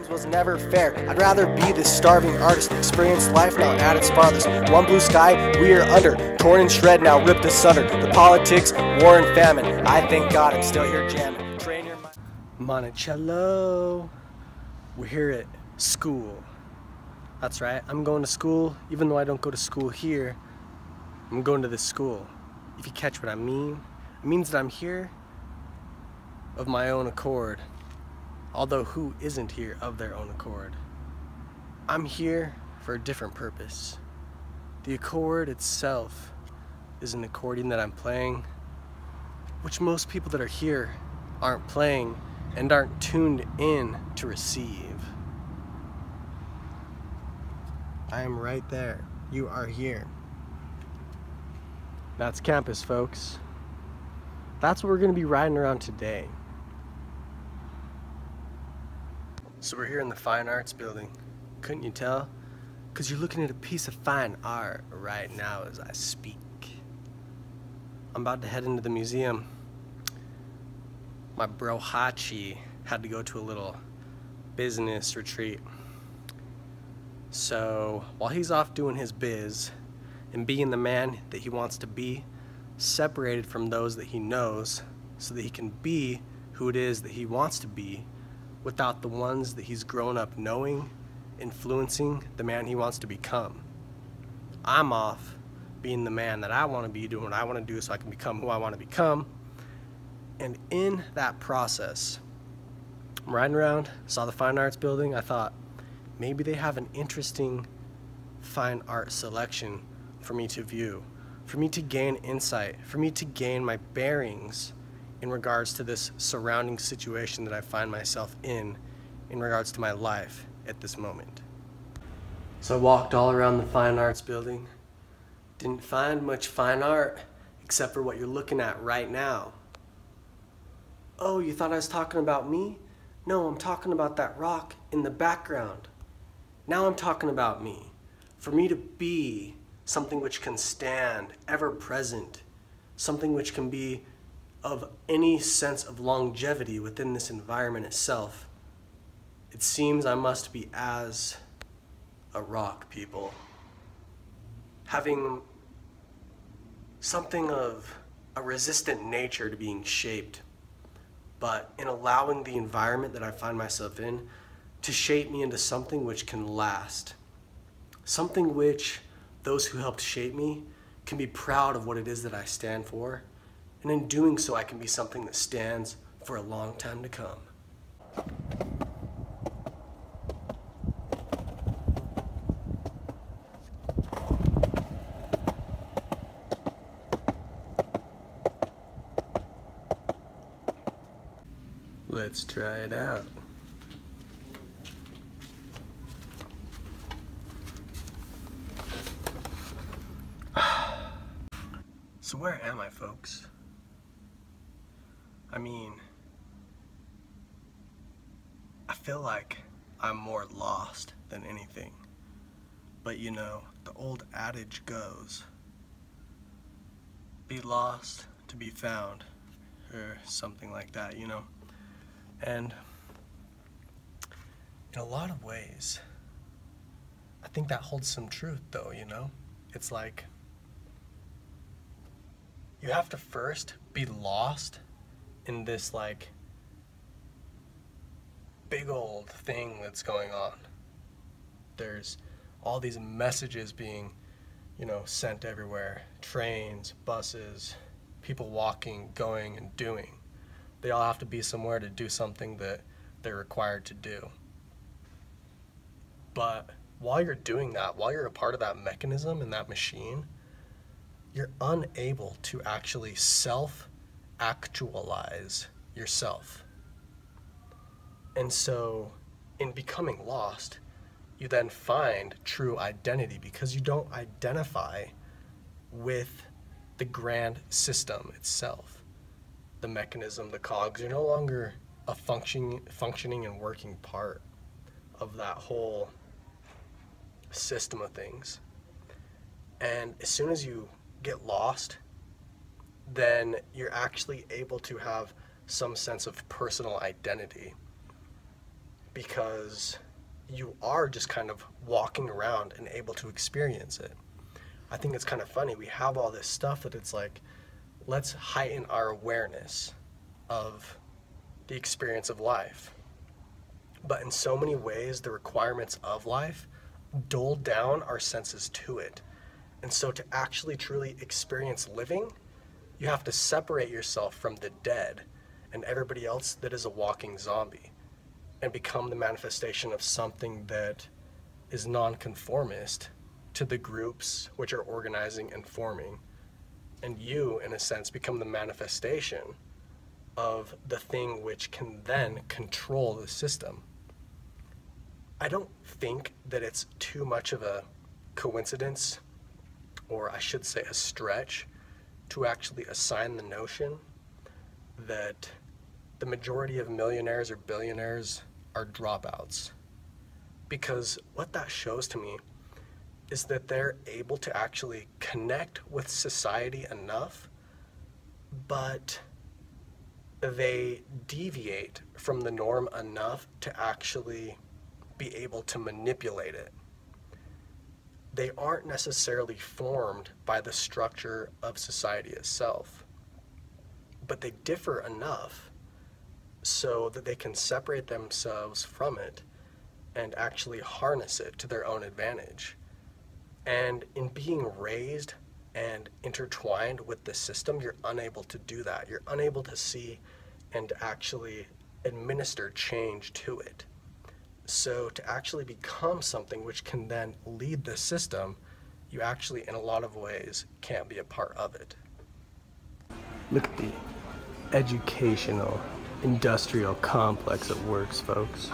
things was never fair. I'd rather be this starving artist, experience life now at its farthest. One blue sky, we are under, torn and shred now, ripped asunder. The politics, war and famine. I thank God I'm still here jamming. Train your mind. Monticello. We're here at school. That's right, I'm going to school, even though I don't go to school here. I'm going to this school. If you catch what I mean, it means that I'm here of my own accord. Although who isn't here of their own accord? I'm here for a different purpose. The accord itself is an accordion that I'm playing, which most people that are here aren't playing and aren't tuned in to receive. I am right there. You are here. That's campus, folks. That's what we're going to be riding around today. So we're here in the Fine Arts building. Couldn't you tell? Because you're looking at a piece of fine art right now as I speak. I'm about to head into the museum. My bro Hachi had to go to a little business retreat. So while he's off doing his biz and being the man that he wants to be, separated from those that he knows so that he can be who it is that he wants to be without the ones that he's grown up knowing, influencing the man he wants to become. I'm off being the man that I want to be, doing what I want to do so I can become who I want to become. And in that process, I'm riding around, saw the Fine Arts building. I thought maybe they have an interesting fine art selection for me to view, for me to gain insight, for me to gain my bearings in regards to this surrounding situation that I find myself in regards to my life at this moment. So I walked all around the Fine Arts building. Didn't find much fine art except for what you're looking at right now. Oh, you thought I was talking about me? No, I'm talking about that rock in the background. Now I'm talking about me. For me to be something which can stand, ever present, something which can be of any sense of longevity within this environment itself, it seems I must be as a rock, people. Having something of a resistant nature to being shaped, but in allowing the environment that I find myself in to shape me into something which can last. Something which those who helped shape me can be proud of what it is that I stand for, and in doing so I can be something that stands for a long time to come. Let's try it out. So where am I, folks? I mean, I feel like I'm more lost than anything. But you know, the old adage goes, be lost to be found, or something like that, you know? And in a lot of ways, I think that holds some truth though, you know? It's like, you have to first be lost in this like big old thing that's going on. There's all these messages being, you know, sent everywhere. Trains, buses, people walking, going and doing. They all have to be somewhere to do something that they're required to do. But while you're doing that, while you're a part of that mechanism and that machine, you're unable to actually self-actualize yourself. And so in becoming lost, you then find true identity because you don't identify with the grand system itself. The mechanism, the cogs, you're no longer a functioning and working part of that whole system of things. And as soon as you get lost, then you're actually able to have some sense of personal identity. because you are just kind of walking around and able to experience it. I think it's kind of funny. We have all this stuff that it's like, let's heighten our awareness of the experience of life. But in so many ways, the requirements of life dull down our senses to it. And so to actually truly experience living, you have to separate yourself from the dead and everybody else that is a walking zombie, and become the manifestation of something that is nonconformist to the groups which are organizing and forming. And you, in a sense, become the manifestation of the thing which can then control the system. I don't think that it's too much of a coincidence, or I should say a stretch, to actually assign the notion that the majority of millionaires or billionaires are dropouts. Because what that shows to me is that they're able to actually connect with society enough, but they deviate from the norm enough to actually be able to manipulate it. They aren't necessarily formed by the structure of society itself, but they differ enough so that they can separate themselves from it and actually harness it to their own advantage. And in being raised and intertwined with the system, you're unable to do that. You're unable to see and actually administer change to it. So to actually become something which can then lead the system, you actually, in a lot of ways, can't be a part of it. Look at the educational industrial complex that works, folks.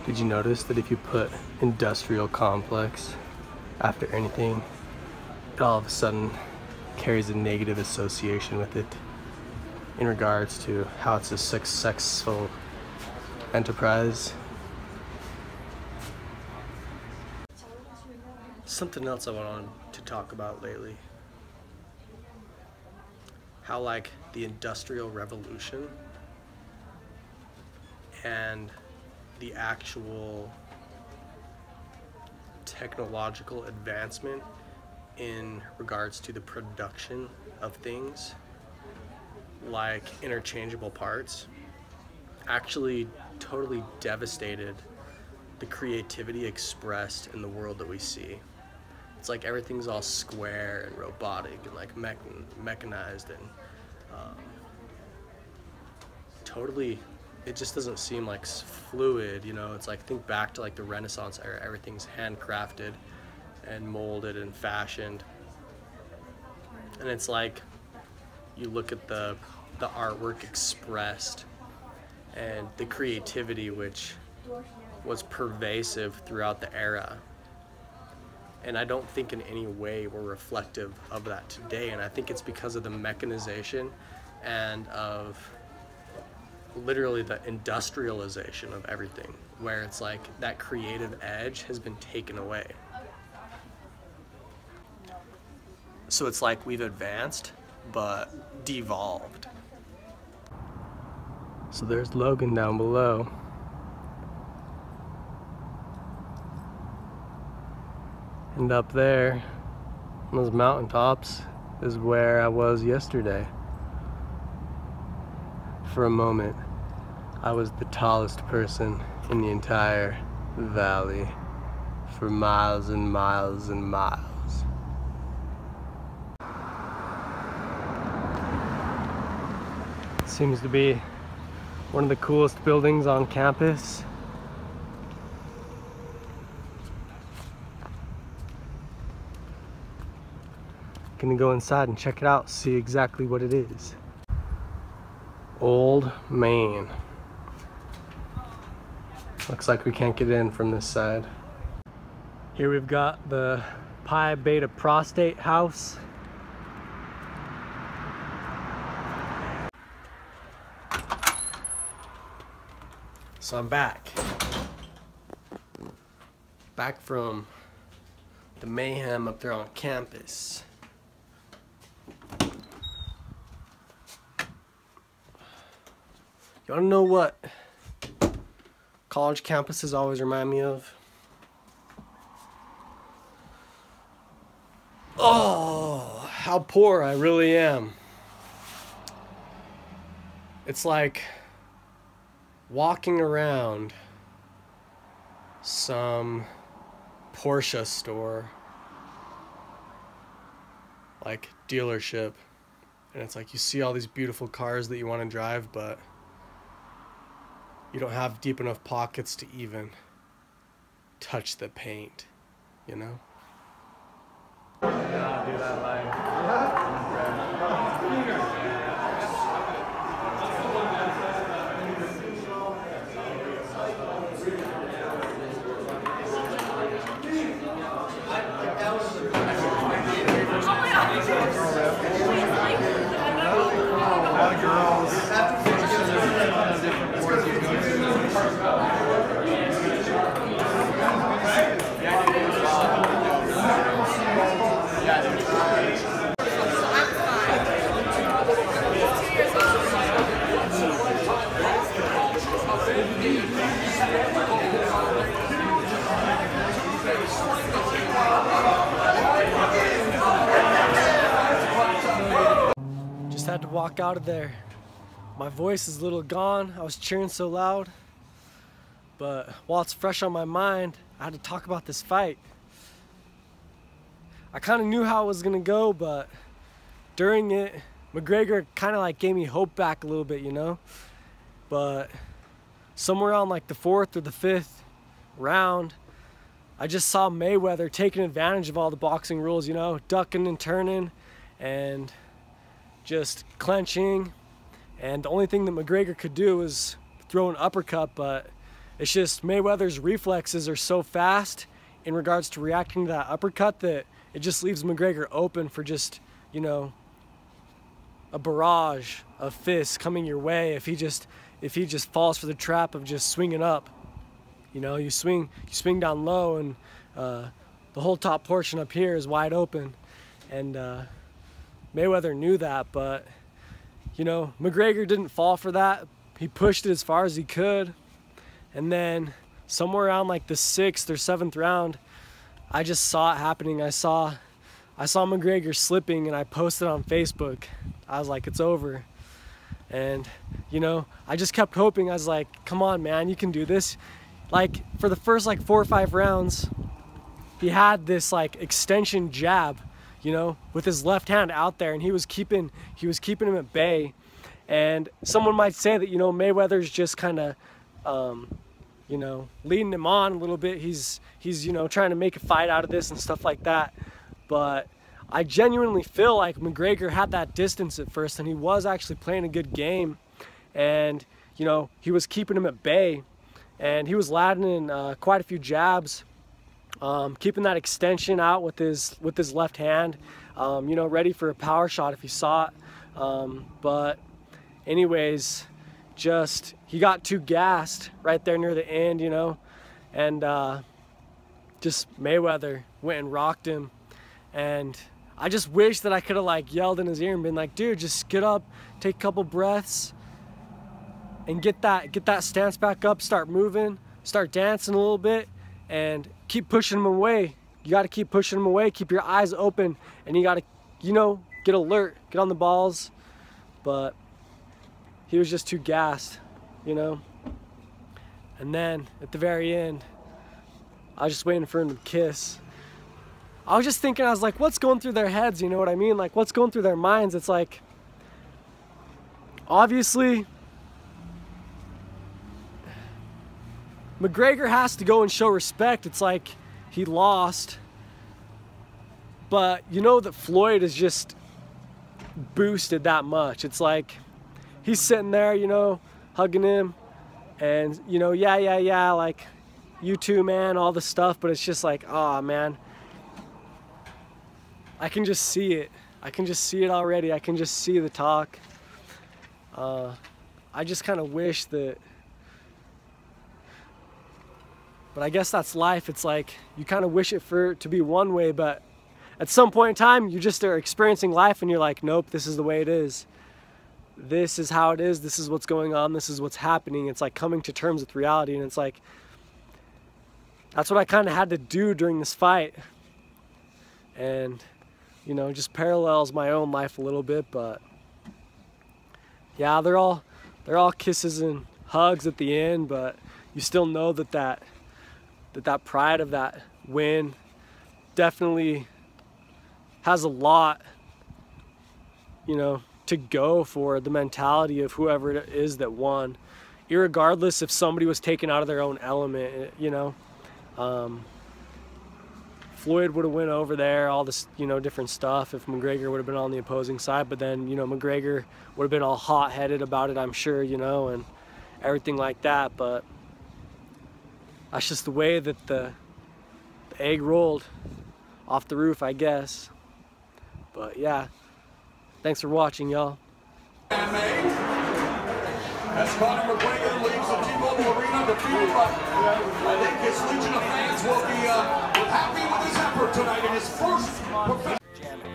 Did you notice that if you put industrial complex after anything, it all of a sudden carries a negative association with it in regards to how it's a successful enterprise? Something else I wanted to talk about lately. How like the Industrial Revolution and the actual technological advancement in regards to the production of things like interchangeable parts actually totally devastated the creativity expressed in the world that we see. It's like everything's all square and robotic and like mechanized and totally, it just doesn't seem like fluid, you know. It's like, think back to like the Renaissance era, everything's handcrafted and molded and fashioned. And it's like, you look at the artwork expressed and the creativity which was pervasive throughout the era. And I don't think in any way we're reflective of that today. And I think it's because of the mechanization and of literally the industrialization of everything, where it's like that creative edge has been taken away. So it's like we've advanced, but devolved. So there's Logan down below. And up there, on those mountaintops, is where I was yesterday. For a moment, I was the tallest person in the entire valley for miles and miles and miles. Seems to be one of the coolest buildings on campus. Gonna go inside and check it out, see exactly what it is. Old Main. Looks like we can't get in from this side. Here we've got the Pi Beta Prostate House. So I'm back. Back from the mayhem up there on campus. You wanna know what college campuses always remind me of? Oh, how poor I really am. It's like walking around some Porsche store, like dealership, and it's like you see all these beautiful cars that you want to drive, but you don't have deep enough pockets to even touch the paint, you know? Yeah, do that line. Just had to walk out of there. My voice is a little gone. I was cheering so loud. But while it's fresh on my mind, I had to talk about this fight. I kind of knew how it was gonna go, but during it, McGregor kind of like gave me hope back a little bit, you know? But somewhere around like the 4th or the 5th round, I just saw Mayweather taking advantage of all the boxing rules, you know, ducking and turning and just clenching. And the only thing that McGregor could do was throw an uppercut, but it's just Mayweather's reflexes are so fast in regards to reacting to that uppercut that it just leaves McGregor open for just, you know, a barrage of fists coming your way if he just falls for the trap of just swinging up. You know, you swing down low and the whole top portion up here is wide open. And Mayweather knew that, but you know, McGregor didn't fall for that. He pushed it as far as he could. And then somewhere around like the 6th or 7th round, I just saw it happening. I saw McGregor slipping and I posted on Facebook. I was like, it's over. And you know, I just kept hoping. I was like, come on, man, you can do this. Like for the first like 4 or 5 rounds, he had this like extension jab, you know, with his left hand out there, and he was keeping him at bay. And someone might say that, you know, Mayweather's just kind of you know, leading him on a little bit. He's you know, trying to make a fight out of this and stuff like that. But I genuinely feel like McGregor had that distance at first, and he was actually playing a good game. And you know, he was keeping him at bay, and he was landing in quite a few jabs, keeping that extension out with his left hand, you know, ready for a power shot if he saw it. But anyways, just he got too gassed right there near the end, you know, and just Mayweather went and rocked him. And I just wish that I could have like yelled in his ear and been like, dude, just get up, take a couple breaths and get that stance back up, start moving, start dancing a little bit, and keep pushing him away. You got to keep pushing him away, keep your eyes open, and you got to, you know, get alert, get on the balls. But he was just too gassed, you know. And then at the very end, I was just waiting for him to kiss. I was just thinking, I was like, what's going through their heads, you know what I mean? Like, what's going through their minds? It's like, obviously, McGregor has to go and show respect. It's like he lost, but you know that Floyd is just boosted that much. It's like he's sitting there, you know, hugging him, and you know, yeah, like, you too, man, all the stuff. But it's just like, oh man, I can just see it. I can just see it already. I can just see the talk. I just kind of wish that, but I guess that's life. It's like you kind of wish it for it to be one way, but at some point in time, you just are experiencing life and you're like, nope, this is the way it is. this is how it is, this is what's going on, this is what's happening. It's like coming to terms with reality, and it's like, that's what I kind of had to do during this fight. And, you know, just parallels my own life a little bit, but yeah, they're all kisses and hugs at the end, but you still know that pride of that win definitely has a lot, you know, to go for the mentality of whoever it is that won, irregardless if somebody was taken out of their own element. You know, Floyd would have went over there, all this, you know, different stuff if McGregor would have been on the opposing side, but then, you know, McGregor would have been all hot-headed about it, I'm sure, you know, and everything like that. But that's just the way that the egg rolled off the roof, I guess. But yeah, thanks for watching, y'all. As Conor McGregor leaves the T-Mobile Arena defeated, but I think his legion of fans will be happy with his effort tonight in his first professional.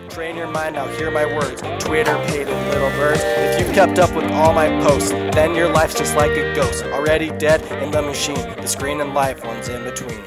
Train your mind, now hear my words. Twitter, pated little birds. If you've kept up with all my posts, then your life's just like a ghost, already dead in the machine. The screen and life one's in between.